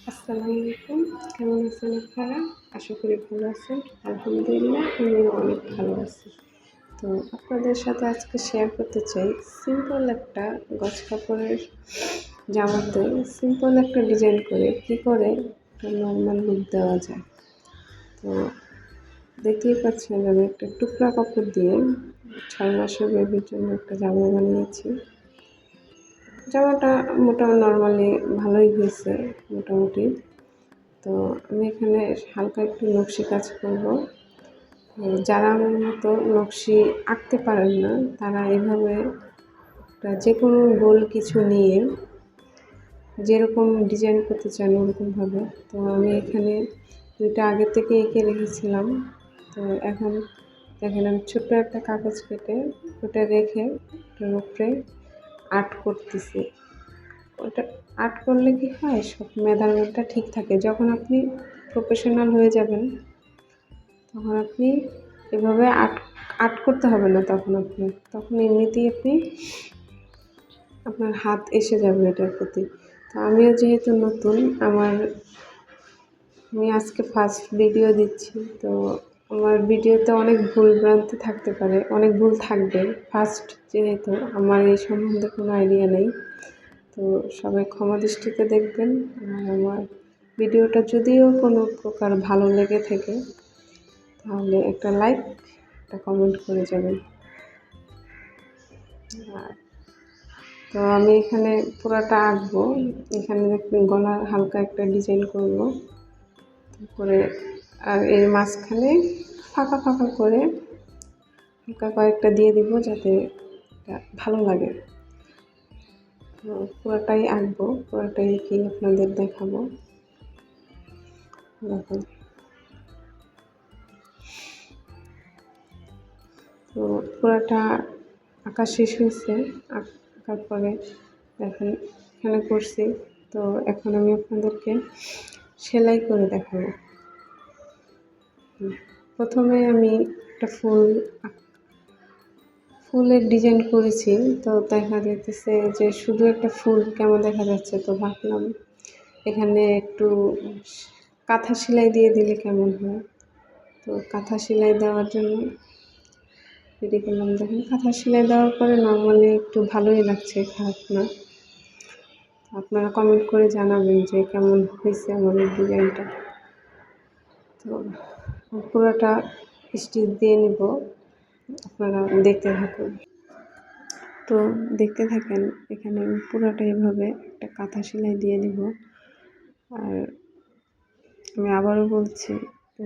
আসসালামু আলাইকুম। কেমন আছেন আপনারা? আশা করি ভালো আছেন। আলহামদুলিল্লাহ আমিও অনেক ভালো আছি। তো আপনাদের সাথে আজকে শেয়ার করতে চাই সিম্পল একটা গজ কাপড়ের জামাতে সিম্পল একটা ডিজাইন করে কী করে একটা নরমাল লুক দেওয়া যায়। তো দেখতেই পাচ্ছেন আমি একটা টুকরা কাপড় দিয়ে 6 মাসের বেবির জন্য একটা জামা বানিয়েছি। জামাটা নরমালি ভালোই হয়েছে মোটামুটি। তো আমি এখানে হালকা একটু নকশি কাজ করব। যারা আমার মতো নকশি আঁকতে পারেন না তারা এভাবে একটা যে কোনো গোল কিছু নিয়ে যেরকম ডিজাইন করতে চান ওরকমভাবে। তো আমি এখানে 2টা আগে থেকে এঁকে রেখেছিলাম। তো এখন দেখেন আমি ছোট্ট একটা কাগজ কেটে ওটা রেখে ওটার উপরে আর্ট করতেছি। ওটা আর্ট করলে কি হয়, সব মেজারমেন্টটা ঠিক থাকে। যখন আপনি প্রফেশনাল হয়ে যাবেন তখন আপনি এভাবে আর্ট করতে হবে না। তখন এমনিতেই আপনার হাত এসে যাবে এটার প্রতি। তো আমিও যেহেতু নতুন, আমি আজকে ফার্স্ট ভিডিও দিচ্ছি। তো আমার ভিডিওতে অনেক ভুল ভ্রান্তি থাকতে পারে, অনেক ভুল থাকবে। ফার্স্ট যেহেতু আমার এই সম্বন্ধে কোনো আইডিয়া নেই। তো সবাই ক্ষমা দৃষ্টিতে দেখবেন। আর আমার ভিডিওটা যদিও কোনো প্রকার ভালো লেগে থাকে তাহলে একটা লাইক, একটা কমেন্ট করে যাবেন। তো আমি এখানে পুরাটা আঁকবো। এখানে গলার হালকা একটা ডিজাইন করব, তারপরে আর এর মাঝখানে ফাঁকা ফাঁকা করে হালকা কয়েকটা দিয়ে দিব যাতে ভালো লাগে। তো পুরোটাই আঁকবো, পুরোটাই কি আপনাদের দেখাবো। দেখুন, তো পুরোটা আঁকা শেষ হয়েছে। আঁকার পরে দেখেন এখানে করছি। তো এখন আমি আপনাদেরকে সেলাই করে দেখাবো। প্রথমে আমি একটা ফুলের ডিজাইন করেছি। তো দেখা যাইতেছে যে শুধু একটা ফুল কেমন দেখা যাচ্ছে। তো ভাবলাম এখানে একটু কাঁথা সেলাই দিয়ে দিলে কেমন হয়। তো কাঁথা সেলাই দেওয়ার জন্য রেডি করলাম। দেখেন কাঁথা সেলাই দেওয়ার পরে নর্মালি একটু ভালোই লাগছে, খারাপ না। আপনারা কমেন্ট করে জানাবেন যে কেমন হয়েছে আমার এই ডিজাইনটা। তো পুরোটা স্টিচ দিয়ে নিব, আপনারা দেখতে থাকুন। তো দেখতে থাকেন, এখানে আমি পুরোটা এভাবে একটা কাঁথা সেলাই দিয়ে নিব। আর আমি আবারও বলছি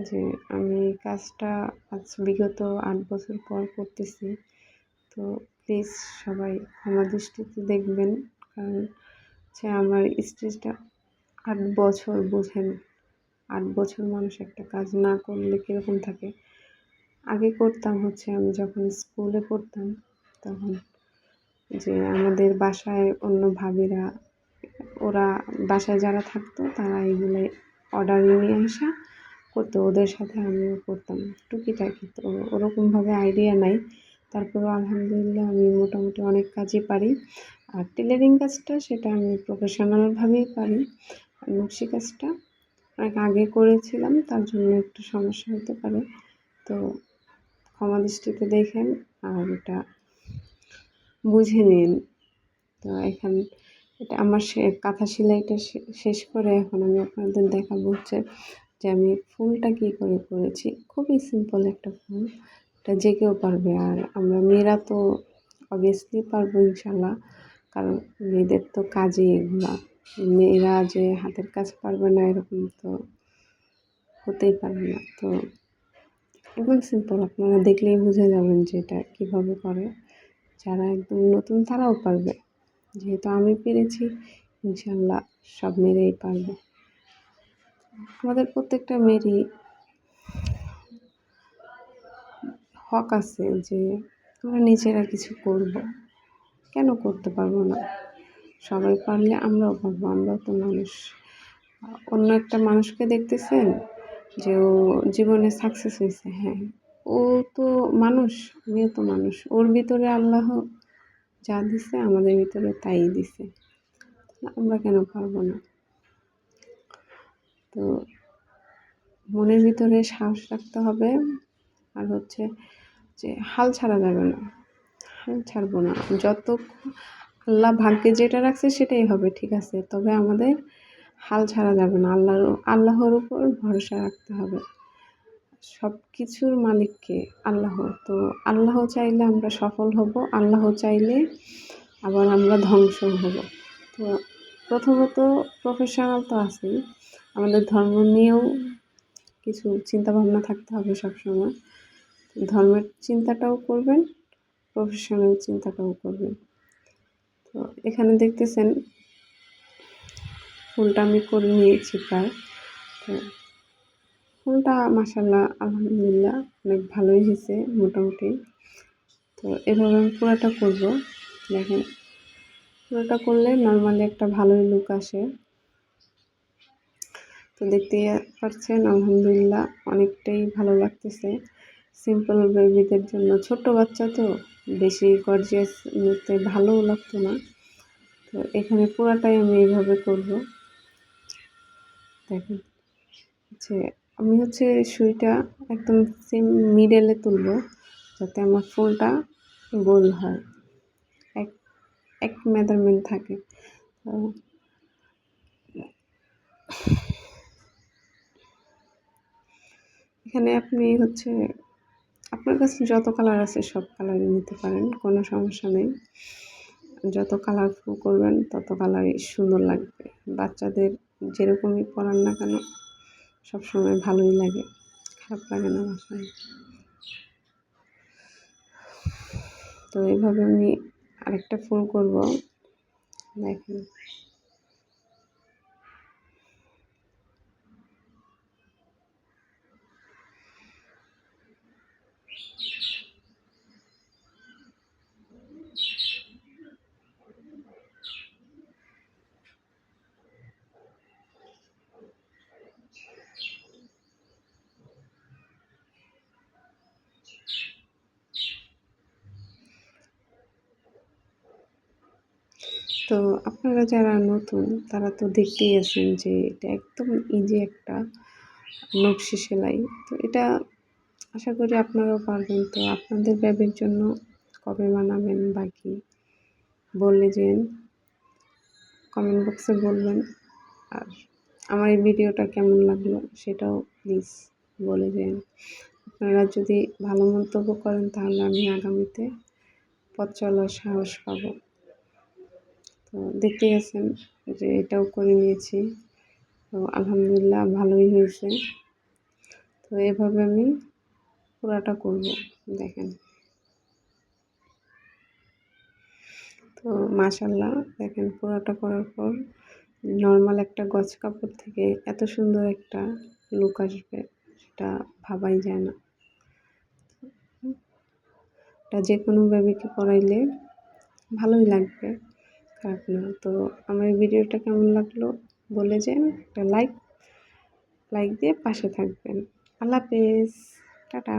যে আমি কাজটা আজ বিগত 8 বছর পর করতেছি। তো প্লিজ সবাই ক্ষমা দৃষ্টিতে দেখবেন, কারণ আমার স্টেজটা 8 বছর, বুঝেন 8 বছর মানুষ একটা কাজ না করলে কীরকম থাকে। আগে করতাম আমি যখন স্কুলে পড়তাম তখন যে আমাদের বাসায় অন্য ভাবিরা, ওরা বাসায় যারা থাকতো তারা এগুলো অর্ডার নিয়ে আসা করতো, ওদের সাথে আমিও করতাম টুকিটাকি। তো ওরকমভাবে আইডিয়া নাই, তারপরেও আলহামদুলিল্লাহ আমি মোটামুটি অনেক কাজই পারি। আর টেলারিং কাজটা সেটা আমি প্রফেশনালভাবেই পারি। আর নকশি কাজটা অনেক আগে করেছিলাম, তার জন্য একটু সমস্যা হতে পারে। তো ক্ষমা দৃষ্টিতে দেখেন আর এটা বুঝে নিন। তো এটা আমার কাঁথা সেলাইটা শেষ করে এখন আমি আপনাদের দেখাবো যে আমি ফুলটা কী করে করেছি। খুবই সিম্পল একটা ফুল, এটা যে কেউ পারবে। আর আমরা মেয়েরা তো অবভিয়াসলি পারবো ইনশাল্লাহ, কারণ মেয়েদের তো কাজই এগুলা। মেয়েরা যে হাতের কাজ পারবে না এরকম তো হতেই পারবে না। তো একদম সিম্পল, আপনারা দেখলেই বুঝে যাবেন যে এটা কীভাবে করে। যারা একদম নতুন তারাও পারবে, যেহেতু আমি পেরেছি ইনশাল্লাহ সব মেয়েরাই পারবে। আমাদের প্রত্যেকটা মেয়েরই হক আছে যে আমরা নিজেরা কিছু করব, কেন করতে পারবো না। সবাই পারলে আমরাও পারবো, আমরাও তো মানুষ। অন্য একটা মানুষকে দেখতেছেন যে ও জীবনে সাকসেস হয়েছে, হ্যাঁ ও তো মানুষ, আমিও তো মানুষ। ওর ভিতরে আল্লাহ যা দিছে আমাদের ভিতরে তাই দিছে, আমরা কেন পারবো না। তো মনের ভিতরে সাহস রাখতে হবে, আর হচ্ছে যে হাল ছাড়া যাবে না, হাল ছাড়বো না। যত আল্লাহ ভাগ্যে যেটা রাখছে সেটাই হবে, ঠিক আছে, তবে আমাদের হাল ছাড়া যাবে না। আল্লাহর উপর ভরসা রাখতে হবে। সব কিছুর মালিককে আল্লাহ। তো আল্লাহ চাইলে আমরা সফল হব, আল্লাহ চাইলে আবার আমরা ধ্বংস হব। তো প্রথমত প্রফেশনাল তো আছেই, আমাদের ধর্ম নিয়েও কিছু চিন্তাভাবনা থাকতে হবে সবসময়। ধর্মের চিন্তাটাও করবেন, প্রফেশনাল চিন্তাটাও করবেন। তো এখানে দেখতেছেন ফুলটা আমি করে নিয়েছি প্রায়। তো ফুলটা মাশাআল্লাহ আলহামদুলিল্লাহ অনেক ভালোই হয়েছে মোটামুটি। তো এভাবে আমি পুরোটা করব। দেখেন পুরোটা করলে নর্মালি একটা ভালোই লুক আসে। তো দেখতেই পাচ্ছেন আলহামদুলিল্লাহ অনেকটাই ভালো লাগতেছে। সিম্পল বেবিদের জন্য, ছোট্ট বাচ্চা তো বেশি গর্জিয়াস নিতে ভালোও লাগতো না। তো এখানে পুরাটাই আমি এইভাবে করব। দেখেন যে আমি হচ্ছে সুইটা একদম সেম মিডলে তুলব, যাতে আমার ফুলটা গোল হয়, এক এক মেজারমেন্ট থাকে। তো এখানে আপনি হচ্ছে আপনার কাছে যত কালার আছে সব কালারই নিতে পারেন, কোনো সমস্যা নেই। যত কালারফুল করবেন তত কালারই সুন্দর লাগবে। বাচ্চাদের যেরকমই পরান না কেন সবসময় ভালোই লাগে, খারাপ লাগে না বাসায়। তো এইভাবে আমি আরেকটা ফুল করব। দেখেন তো আপনারা যারা নতুন তারা তো দেখতেই আছেন যে এটা একদম ইজি একটা নকশি সেলাই। তো এটা আশা করি আপনারাও পারবেন। তো আপনাদের বেবির জন্য কবে বানাবেন বা কি বললে যেন কমেন্ট বক্সে বলবেন। আর আমার এই ভিডিওটা কেমন লাগলো সেটাও প্লিজ বলে যেন। আপনারা যদি ভালো মন্তব্য করেন তাহলে আমি আগামীতে পথ চলার সাহস পাবো। তো দেখতেই আছেন যে এটাও করে নিয়েছি। তো আলহামদুলিল্লাহ ভালোই হয়েছে। তো এভাবে আমি পুরাটা করব। দেখেন তো মাশাআল্লাহ দেখেন পুরাটা করার পর নর্মাল একটা গজ কাপড় থেকে এত সুন্দর একটা লুক আসবে সেটা ভাবাই যায় না। এটা যে কোনো বেবিকে পরাইলে ভালোই লাগবে, খারাপ না। তো আমার এই ভিডিওটা কেমন লাগলো বলে যান, একটা লাইক দিয়ে পাশে থাকবেন। আল্লাহ হাফেজ, টাটা।